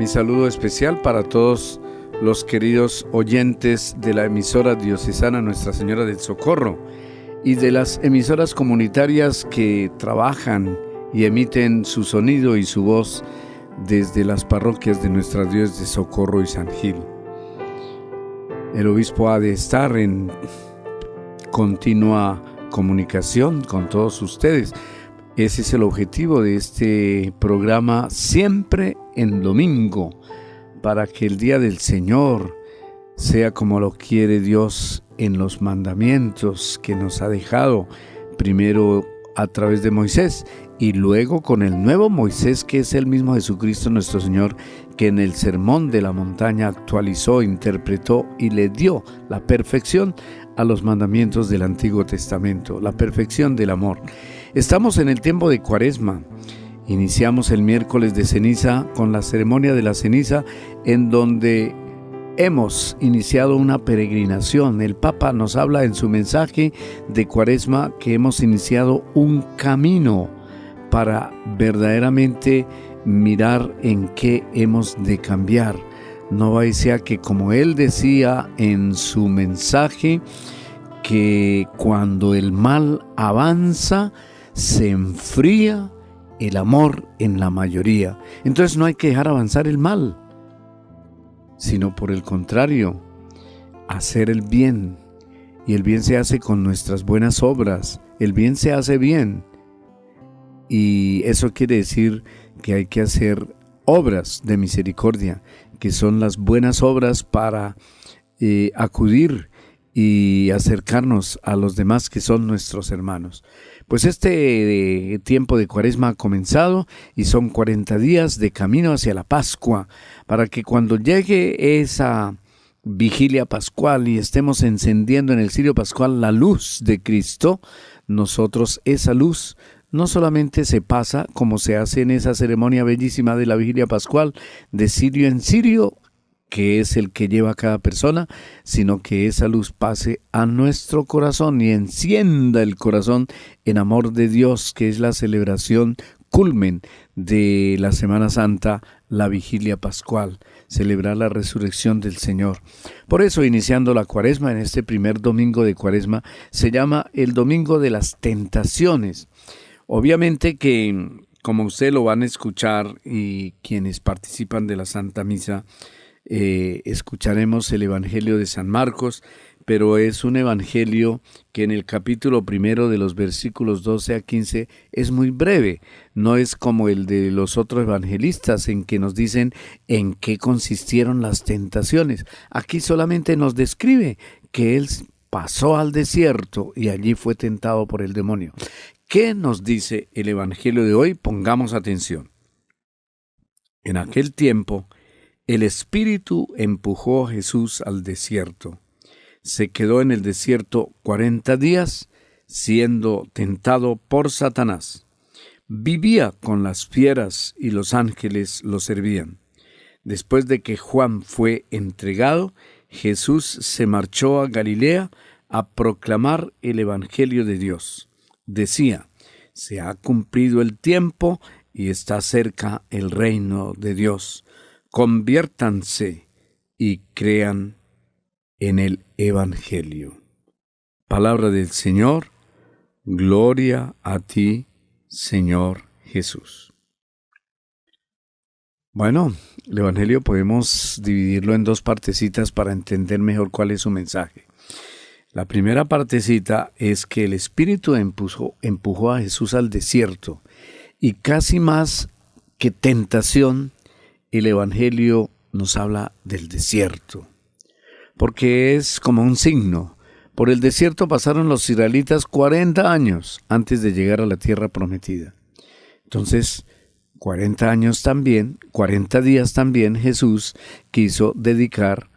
Mi saludo especial para todos los queridos oyentes de la emisora diocesana Nuestra Señora del Socorro y de las emisoras comunitarias que trabajan y emiten su sonido y su voz desde las parroquias de nuestra diócesis de Socorro y San Gil. El obispo ha de estar en continua comunicación con todos ustedes. Ese es el objetivo de este programa, siempre en domingo, para que el día del Señor sea como lo quiere Dios en los mandamientos que nos ha dejado, primero a través de Moisés y luego con el nuevo Moisés, que es el mismo Jesucristo nuestro Señor, que en el Sermón de la Montaña actualizó, interpretó y le dio la perfección a los mandamientos del Antiguo Testamento, la perfección del amor. Estamos en el tiempo de Cuaresma. Iniciamos el miércoles de ceniza con la ceremonia de la ceniza, en donde hemos iniciado una peregrinación. El Papa nos habla en su mensaje de Cuaresma que hemos iniciado un camino para verdaderamente mirar en qué hemos de cambiar. No vaya a ser que, como él decía en su mensaje, que cuando el mal avanza, se enfría el amor en la mayoría. Entonces no hay que dejar avanzar el mal, sino por el contrario, hacer el bien. Y el bien se hace con nuestras buenas obras. El bien se hace bien. Y eso quiere decir que hay que hacer obras de misericordia, que son las buenas obras para acudir y acercarnos a los demás que son nuestros hermanos. Pues este tiempo de Cuaresma ha comenzado y son 40 días de camino hacia la Pascua, para que cuando llegue esa vigilia pascual y estemos encendiendo en el cirio pascual la luz de Cristo, nosotros esa luz no solamente se pasa como se hace en esa ceremonia bellísima de la vigilia pascual, de cirio en cirio, que es el que lleva a cada persona, sino que esa luz pase a nuestro corazón y encienda el corazón en amor de Dios, que es la celebración culmen de la Semana Santa, la vigilia pascual, celebrar la resurrección del Señor. Por eso, iniciando la Cuaresma, en este primer domingo de Cuaresma, se llama el Domingo de las Tentaciones. Obviamente que, como usted lo van a escuchar y quienes participan de la Santa Misa, escucharemos el Evangelio de San Marcos, pero es un evangelio que en el capítulo 1 de los versículos 12 a 15 es muy breve. No es como el de los otros evangelistas en que nos dicen en qué consistieron las tentaciones. Aquí solamente nos describe que él pasó al desierto y allí fue tentado por el demonio. ¿Qué nos dice el evangelio de hoy? Pongamos atención. En aquel tiempo, el Espíritu empujó a Jesús al desierto. Se quedó en el desierto 40 días, siendo tentado por Satanás. Vivía con las fieras y los ángeles lo servían. Después de que Juan fue entregado, Jesús se marchó a Galilea a proclamar el Evangelio de Dios. Decía: se ha cumplido el tiempo y está cerca el reino de Dios. Conviértanse y crean en el Evangelio. Palabra del Señor. Gloria a ti, Señor Jesús. Bueno, el Evangelio podemos dividirlo en dos partecitas para entender mejor cuál es su mensaje. La primera partecita es que el Espíritu empujó a Jesús al desierto, y casi más que tentación, el Evangelio nos habla del desierto, porque es como un signo. Por el desierto pasaron los israelitas 40 años antes de llegar a la tierra prometida. Entonces, 40 años también, 40 días también Jesús quiso dedicar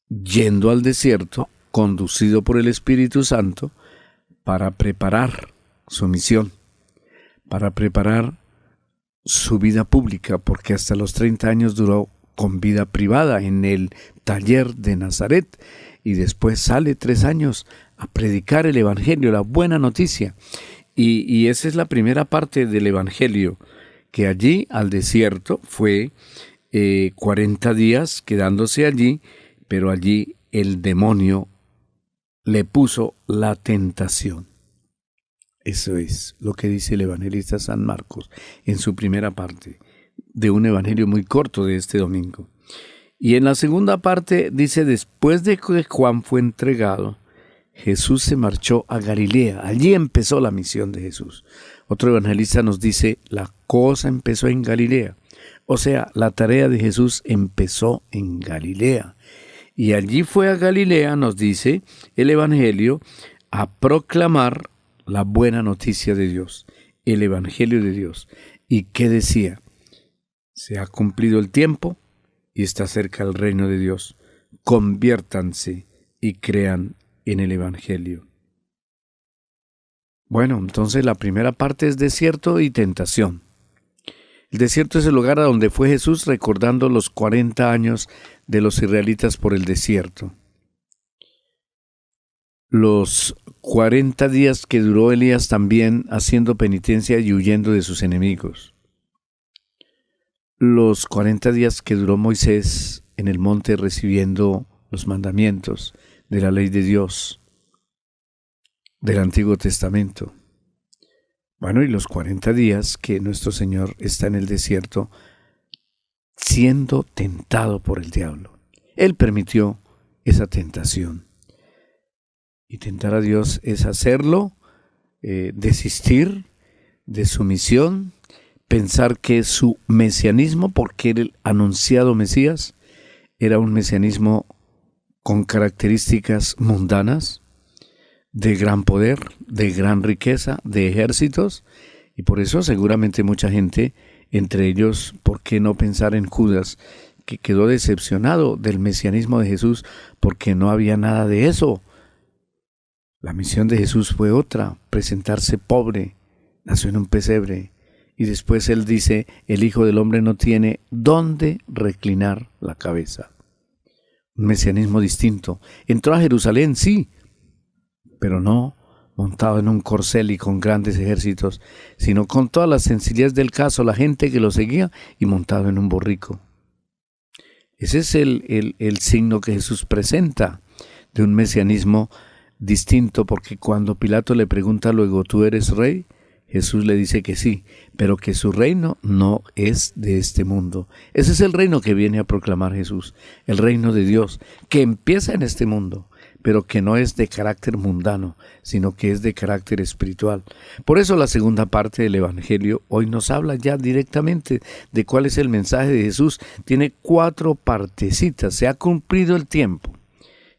yendo al desierto, conducido por el Espíritu Santo, para preparar su misión, para preparar su vida pública, porque hasta los 30 años duró con vida privada en el taller de Nazaret, y después sale 3 años a predicar el Evangelio, la buena noticia. Y esa es la primera parte del Evangelio, que allí al desierto fue 40 días quedándose allí, pero allí el demonio le puso la tentación. Eso es lo que dice el evangelista San Marcos en su primera parte de un evangelio muy corto de este domingo. Y en la segunda parte dice, después de que Juan fue entregado, Jesús se marchó a Galilea. Allí empezó la misión de Jesús. Otro evangelista nos dice, la cosa empezó en Galilea. O sea, la tarea de Jesús empezó en Galilea. Y allí fue a Galilea, nos dice el evangelio, a proclamar la buena noticia de Dios, el evangelio de Dios. ¿Y qué decía? Se ha cumplido el tiempo y está cerca el reino de Dios. Conviértanse y crean en el evangelio. Bueno, entonces la primera parte es desierto y tentación. El desierto es el lugar a donde fue Jesús, recordando los 40 años de los israelitas por el desierto. Los 40 días que duró Elías también haciendo penitencia y huyendo de sus enemigos. Los 40 días que duró Moisés en el monte recibiendo los mandamientos de la ley de Dios, del Antiguo Testamento. Bueno, y los 40 días que nuestro Señor está en el desierto siendo tentado por el diablo. Él permitió esa tentación. Y tentar a Dios es hacerlo, desistir de su misión, pensar que su mesianismo, porque el anunciado Mesías era un mesianismo con características mundanas, de gran poder, de gran riqueza, de ejércitos, y por eso seguramente mucha gente, entre ellos, ¿por qué no pensar en Judas, que quedó decepcionado del mesianismo de Jesús porque no había nada de eso? La misión de Jesús fue otra, presentarse pobre, nació en un pesebre, y después él dice, el Hijo del Hombre no tiene dónde reclinar la cabeza. Un mesianismo distinto. Entró a Jerusalén, sí, pero no montado en un corcel y con grandes ejércitos, sino con toda la sencillez del caso, la gente que lo seguía y montado en un borrico. Ese es el signo que Jesús presenta de un mesianismo distinto, porque cuando Pilato le pregunta luego, ¿tú eres rey? Jesús le dice que sí, pero que su reino no es de este mundo. Ese es el reino que viene a proclamar Jesús, el reino de Dios, que empieza en este mundo, pero que no es de carácter mundano, sino que es de carácter espiritual. Por eso la segunda parte del Evangelio hoy nos habla ya directamente de cuál es el mensaje de Jesús. Tiene 4 partecitas, se ha cumplido el tiempo.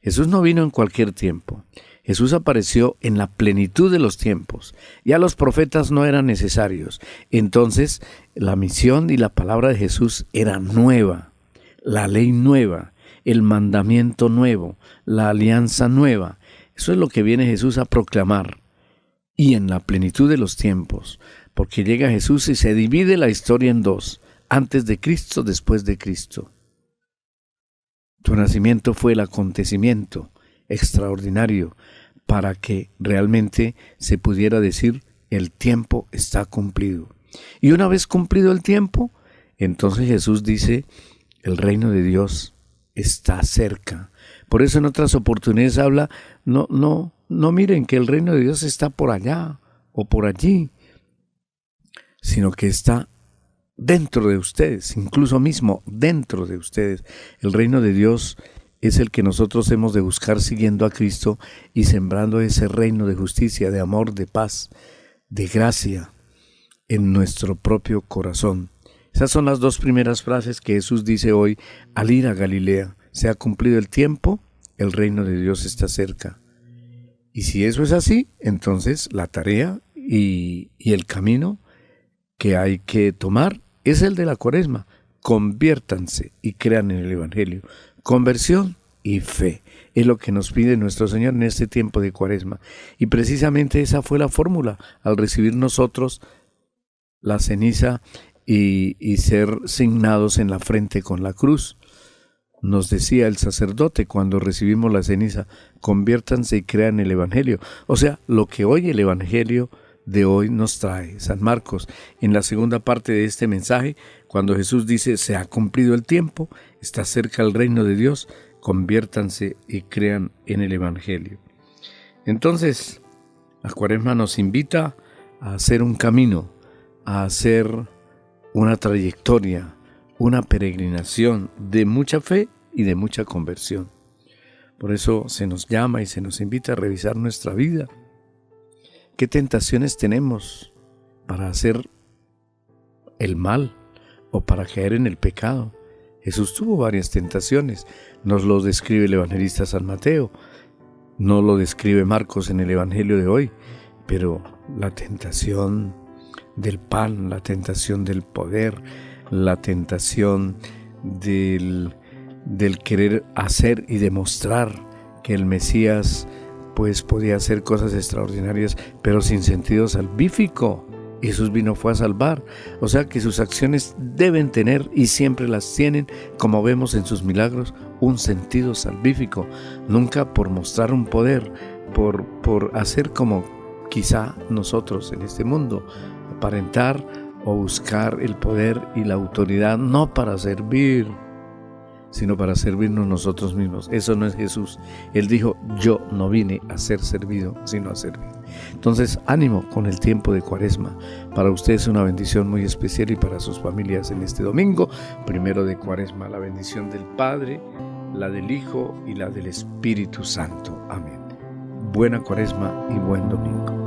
Jesús no vino en cualquier tiempo. Jesús apareció en la plenitud de los tiempos. Ya los profetas no eran necesarios. Entonces, la misión y la palabra de Jesús era nueva, la ley nueva, el mandamiento nuevo, la alianza nueva. Eso es lo que viene Jesús a proclamar. Y en la plenitud de los tiempos, porque llega Jesús y se divide la historia en 2, antes de Cristo, después de Cristo. Tu nacimiento fue el acontecimiento extraordinario para que realmente se pudiera decir el tiempo está cumplido. Y una vez cumplido el tiempo, entonces Jesús dice el reino de Dios está cerca. Por eso en otras oportunidades habla, no miren que el reino de Dios está por allá o por allí, sino que está dentro de ustedes, incluso mismo dentro de ustedes. El reino de Dios es el que nosotros hemos de buscar siguiendo a Cristo y sembrando ese reino de justicia, de amor, de paz, de gracia en nuestro propio corazón. Esas son las 2 primeras frases que Jesús dice hoy al ir a Galilea. Se ha cumplido el tiempo, el reino de Dios está cerca. Y si eso es así, entonces la tarea y el camino que hay que tomar es el de la Cuaresma. Conviértanse y crean en el Evangelio. Conversión y fe es lo que nos pide nuestro Señor en este tiempo de Cuaresma. Y precisamente esa fue la fórmula al recibir nosotros la ceniza y ser signados en la frente con la cruz. Nos decía el sacerdote cuando recibimos la ceniza, conviértanse y crean el Evangelio. O sea, lo que hoy el Evangelio de hoy nos trae San Marcos. En la segunda parte de este mensaje, cuando Jesús dice, se ha cumplido el tiempo, está cerca el reino de Dios, conviértanse y crean en el Evangelio. Entonces, la Cuaresma nos invita a hacer un camino, a hacer una trayectoria, una peregrinación de mucha fe y de mucha conversión. Por eso se nos llama y se nos invita a revisar nuestra vida. ¿Qué tentaciones tenemos para hacer el mal o para caer en el pecado? Jesús tuvo varias tentaciones. Nos lo describe el evangelista San Mateo. No lo describe Marcos en el Evangelio de hoy. Pero la tentación del pan, la tentación del poder, la tentación del querer hacer y demostrar que el Mesías pues podía hacer cosas extraordinarias, pero sin sentido salvífico. Jesús fue a salvar. O sea que sus acciones deben tener, y siempre las tienen, como vemos en sus milagros, un sentido salvífico. Nunca por mostrar un poder, por hacer como quizá nosotros en este mundo, aparentar o buscar el poder y la autoridad, no para servir, sino para servirnos nosotros mismos. Eso no es Jesús. Él dijo, yo no vine a ser servido, sino a servir. Entonces, ánimo con el tiempo de Cuaresma. Para ustedes es una bendición muy especial y para sus familias en este domingo, primero de Cuaresma, la bendición del Padre, la del Hijo y la del Espíritu Santo. Amén. Buena Cuaresma y buen domingo.